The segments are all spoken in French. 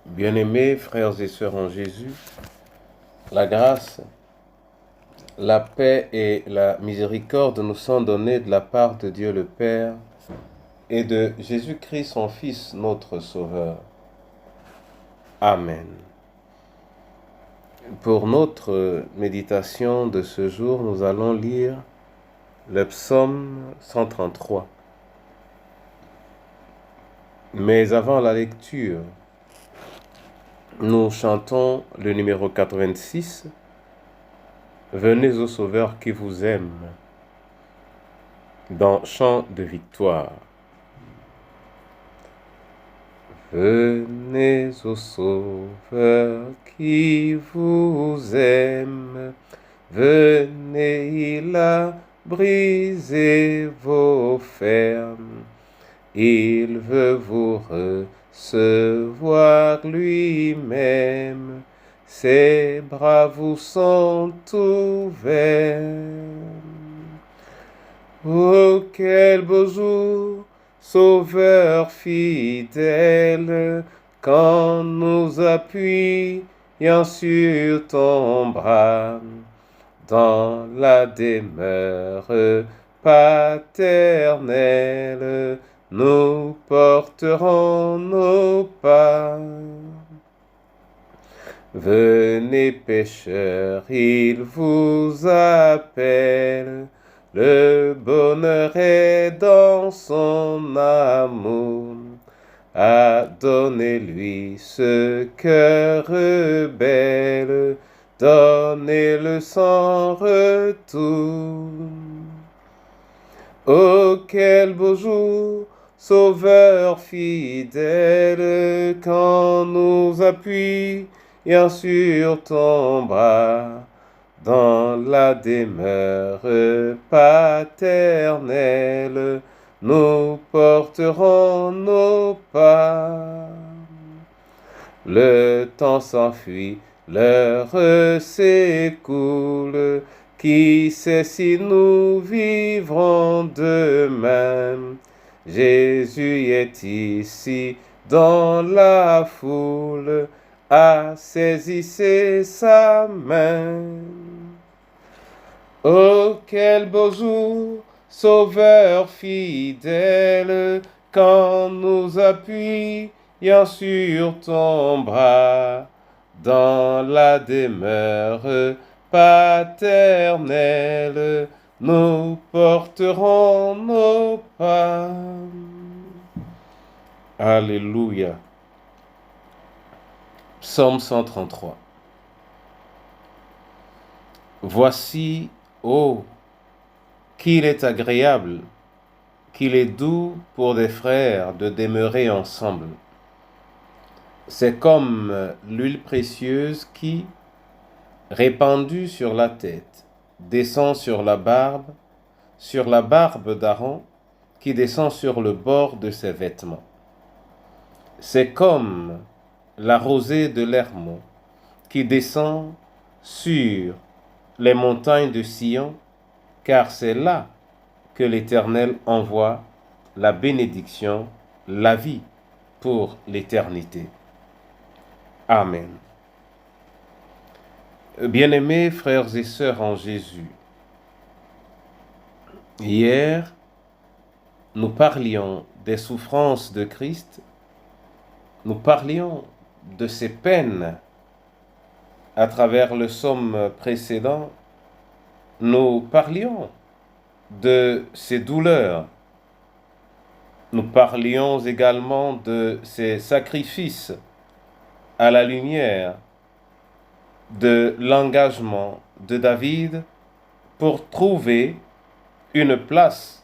Bien-aimés frères et sœurs en Jésus, la grâce, la paix et la miséricorde nous sont données de la part de Dieu le Père et de Jésus-Christ son Fils, notre Sauveur. Amen. Pour notre méditation de ce jour, nous allons lire le psaume 133. Mais avant la lecture, nous chantons le numéro 86. Venez au Sauveur qui vous aime, dans Chant de victoire. Venez au Sauveur qui vous aime, venez, il a brisé vos fermes, il veut vous recevoir lui-même, ses bras vous sont ouverts. Oh, quel beau jour, Sauveur fidèle, quand nous appuyons sur ton bras, dans la demeure paternelle, nous porterons nos pas. Venez pécheurs, il vous appelle, le bonheur est dans son amour. Donnez-lui ce cœur rebelle, donnez-le sans retour. Oh, quel beau jour, Sauveur fidèle, quand nous appuyons sur ton bras, dans la demeure paternelle, nous porterons nos pas. Le temps s'enfuit, l'heure s'écoule, qui sait si nous vivrons demain? Jésus est ici dans la foule, saisissez sa main. Oh, quel beau jour, Sauveur fidèle, quand nous appuyons sur ton bras, dans la demeure paternelle, nous porterons nos pas. Alléluia. Psaume 133. Voici, oh, qu'il est agréable, qu'il est doux pour des frères de demeurer ensemble. C'est comme l'huile précieuse qui, répandue sur la tête, descend sur la barbe d'Aaron, qui descend sur le bord de ses vêtements. C'est comme la rosée de l'Hermon, qui descend sur les montagnes de Sion, car c'est là que l'Éternel envoie la bénédiction, la vie pour l'éternité. Amen. Bien-aimés frères et sœurs en Jésus, hier, nous parlions des souffrances de Christ, nous parlions de ses peines à travers le psaume précédent, nous parlions de ses douleurs, nous parlions également de ses sacrifices à la lumière de l'engagement de David pour trouver une place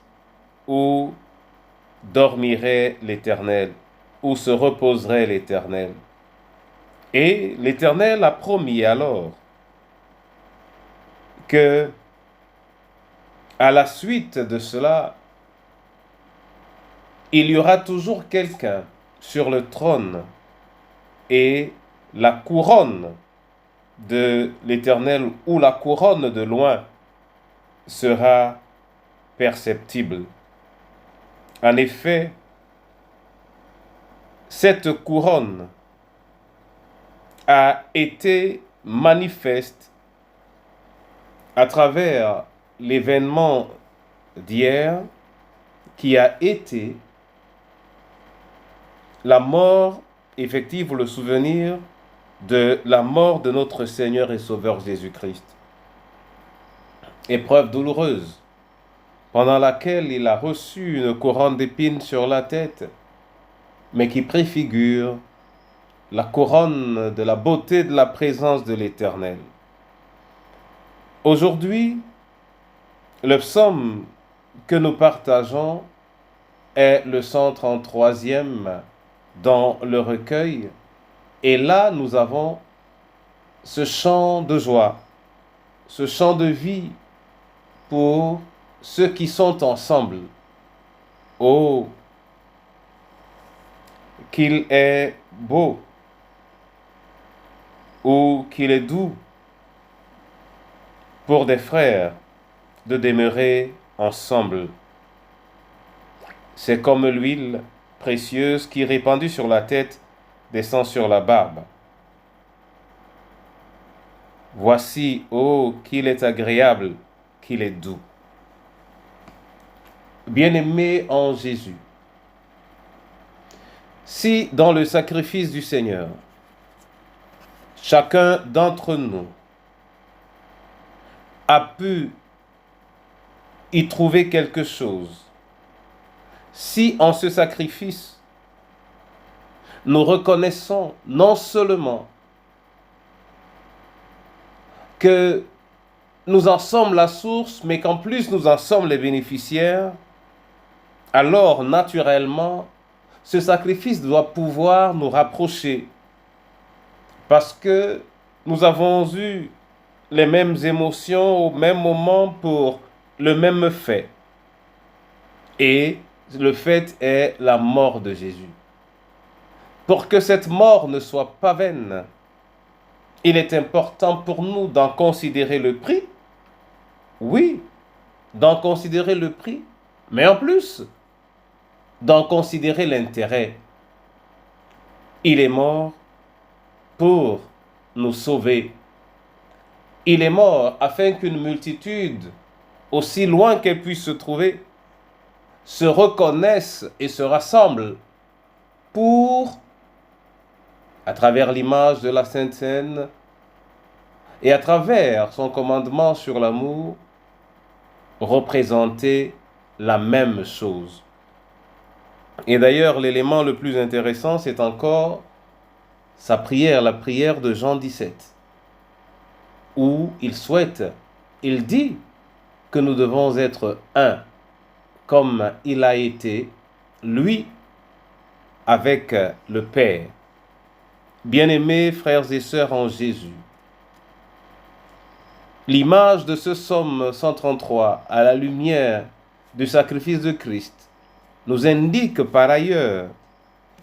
où dormirait l'Éternel, où se reposerait l'Éternel. Et l'Éternel a promis alors que, à la suite de cela, il y aura toujours quelqu'un sur le trône et la couronne de l'Éternel ou la couronne de loin sera perceptible. En effet, cette couronne a été manifeste à travers l'événement d'hier qui a été la mort effective ou le souvenir de la mort de notre Seigneur et Sauveur Jésus-Christ. Épreuve douloureuse pendant laquelle il a reçu une couronne d'épines sur la tête, mais qui préfigure la couronne de la beauté de la présence de l'Éternel. Aujourd'hui, le psaume que nous partageons est le 133e dans le recueil. Et là, nous avons ce chant de joie, ce chant de vie pour ceux qui sont ensemble. Oh, qu'il est beau ou qu'il est doux pour des frères de demeurer ensemble. C'est comme l'huile précieuse qui, répandue sur la tête, descend sur la barbe. Voici, oh, qu'il est agréable, qu'il est doux. Bien-aimés en Jésus, si dans le sacrifice du Seigneur, chacun d'entre nous a pu y trouver quelque chose, si en ce sacrifice, nous reconnaissons non seulement que nous en sommes la source, mais qu'en plus nous en sommes les bénéficiaires, alors naturellement, ce sacrifice doit pouvoir nous rapprocher parce que nous avons eu les mêmes émotions au même moment pour le même fait. Et le fait est la mort de Jésus. Pour que cette mort ne soit pas vaine, il est important pour nous d'en considérer le prix. Oui, d'en considérer le prix, mais en plus, d'en considérer l'intérêt. Il est mort pour nous sauver. Il est mort afin qu'une multitude, aussi loin qu'elle puisse se trouver, se reconnaisse et se rassemble pour, à travers l'image de la Sainte Seine et à travers son commandement sur l'amour, représenter la même chose. Et d'ailleurs, l'élément le plus intéressant, c'est encore sa prière, la prière de Jean 17, où il dit que nous devons être un, comme il a été, lui, avec le Père. Bien-aimés frères et sœurs en Jésus, l'image de ce psaume 133 à la lumière du sacrifice de Christ nous indique par ailleurs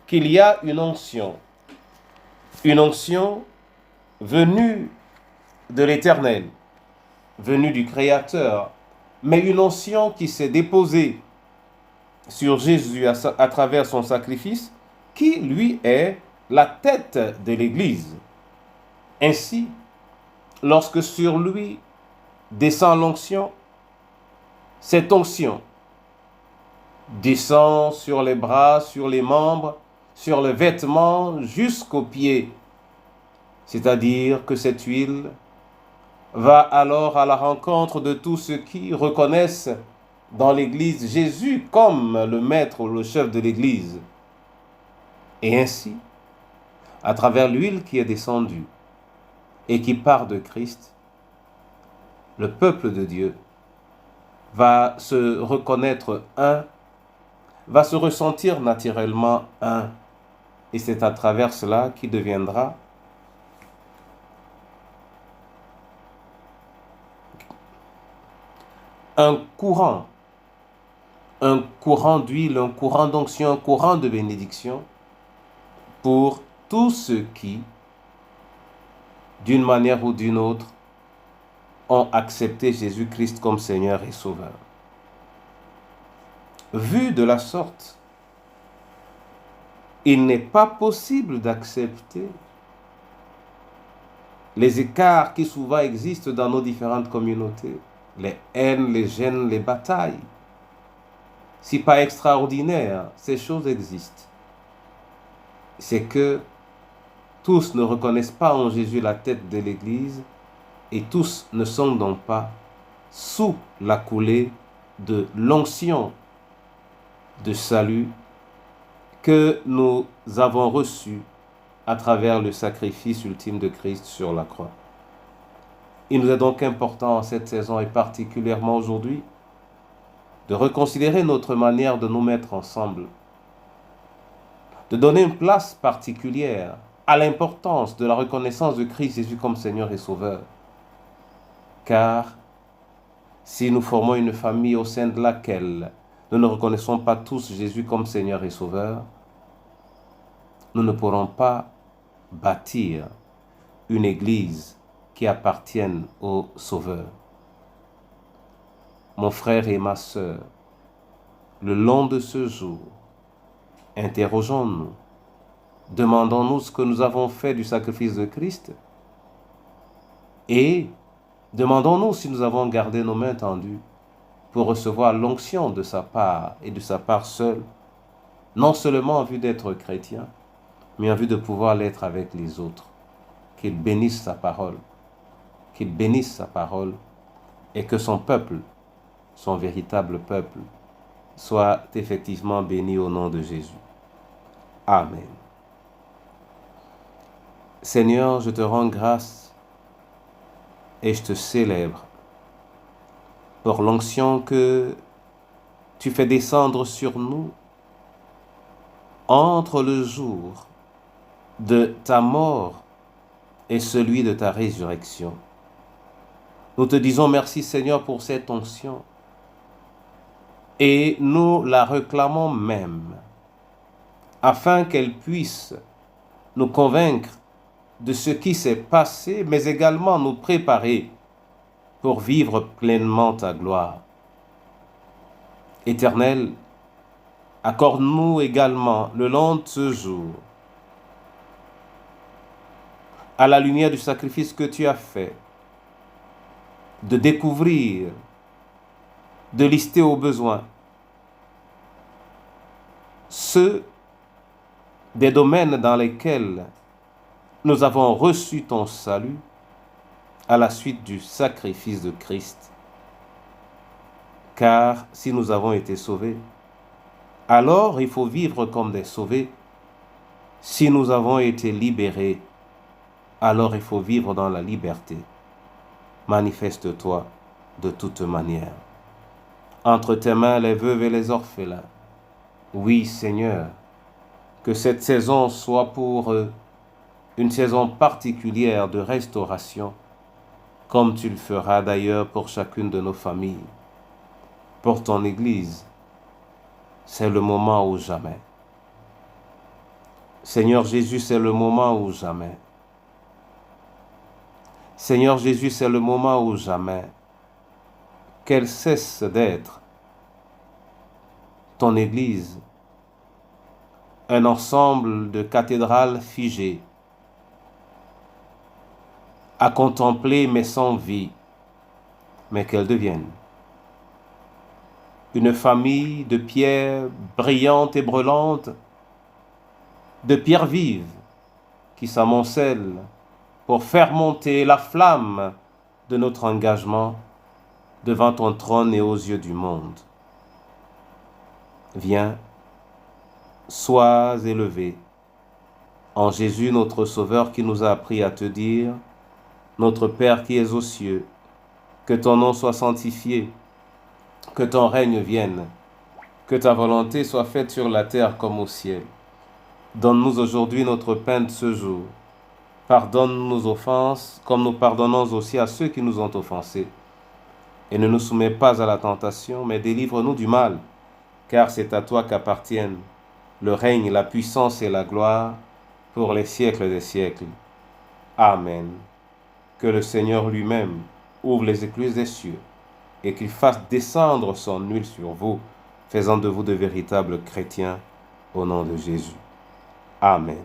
qu'il y a une onction venue de l'Éternel, venue du Créateur, mais une onction qui s'est déposée sur Jésus à travers son sacrifice, qui lui est la tête de l'Église. Ainsi, lorsque sur lui descend l'onction, cette onction descend sur les bras, sur les membres, sur le vêtement, jusqu'aux pieds. C'est-à-dire que cette huile va alors à la rencontre de tous ceux qui reconnaissent dans l'Église Jésus comme le maître ou le chef de l'Église. Et ainsi, à travers l'huile qui est descendue et qui part de Christ, le peuple de Dieu va se reconnaître un, va se ressentir naturellement un. Et c'est à travers cela qu'il deviendra un courant d'huile, un courant d'onction, un courant de bénédiction pour tous ceux qui, d'une manière ou d'une autre, ont accepté Jésus-Christ comme Seigneur et Sauveur. Vu de la sorte, il n'est pas possible d'accepter les écarts qui souvent existent dans nos différentes communautés, les haines, les gênes, les batailles. Si pas extraordinaire, ces choses existent. C'est que tous ne reconnaissent pas en Jésus la tête de l'Église et tous ne sont donc pas sous la coulée de l'onction de salut que nous avons reçue à travers le sacrifice ultime de Christ sur la croix. Il nous est donc important en cette saison et particulièrement aujourd'hui de reconsidérer notre manière de nous mettre ensemble, de donner une place particulière à l'importance de la reconnaissance de Christ Jésus comme Seigneur et Sauveur. Car si nous formons une famille au sein de laquelle nous ne reconnaissons pas tous Jésus comme Seigneur et Sauveur, nous ne pourrons pas bâtir une église qui appartienne au Sauveur. Mon frère et ma sœur, le long de ce jour, interrogeons-nous, demandons-nous ce que nous avons fait du sacrifice de Christ et demandons-nous si nous avons gardé nos mains tendues pour recevoir l'onction de sa part et de sa part seule, non seulement en vue d'être chrétien, mais en vue de pouvoir l'être avec les autres. Qu'il bénisse sa parole, et que son peuple, son véritable peuple, soit effectivement béni au nom de Jésus. Amen. Seigneur, je te rends grâce et je te célèbre pour l'onction que tu fais descendre sur nous entre le jour de ta mort et celui de ta résurrection. Nous te disons merci Seigneur pour cette onction et nous la réclamons même afin qu'elle puisse nous convaincre de ce qui s'est passé, mais également nous préparer pour vivre pleinement ta gloire. Éternel, accorde-nous également le long de ce jour, à la lumière du sacrifice que tu as fait, de découvrir, de lister au besoin ceux des domaines dans lesquels nous avons reçu ton salut à la suite du sacrifice de Christ. Car si nous avons été sauvés, alors il faut vivre comme des sauvés. Si nous avons été libérés, alors il faut vivre dans la liberté. Manifeste-toi de toute manière. Entre tes mains les veuves et les orphelins. Oui, Seigneur, que cette saison soit pour eux une saison particulière de restauration, comme tu le feras d'ailleurs pour chacune de nos familles. Pour ton Église, c'est le moment ou jamais. Seigneur Jésus, c'est le moment ou jamais. Seigneur Jésus, c'est le moment ou jamais. Qu'elle cesse d'être ton Église, un ensemble de cathédrales figées, à contempler mais sans vie, mais qu'elle devienne une famille de pierres brillantes et brûlantes, de pierres vives qui s'amoncellent pour faire monter la flamme de notre engagement devant ton trône et aux yeux du monde. Viens, sois élevé en Jésus notre Sauveur qui nous a appris à te dire: Notre Père qui es aux cieux, que ton nom soit sanctifié, que ton règne vienne, que ta volonté soit faite sur la terre comme au ciel. Donne-nous aujourd'hui notre pain de ce jour. Pardonne nos offenses, comme nous pardonnons aussi à ceux qui nous ont offensés. Et ne nous soumets pas à la tentation, mais délivre-nous du mal, car c'est à toi qu'appartiennent le règne, la puissance et la gloire pour les siècles des siècles. Amen. Que le Seigneur lui-même ouvre les écluses des cieux et qu'il fasse descendre son huile sur vous, faisant de vous de véritables chrétiens, au nom de Jésus. Amen.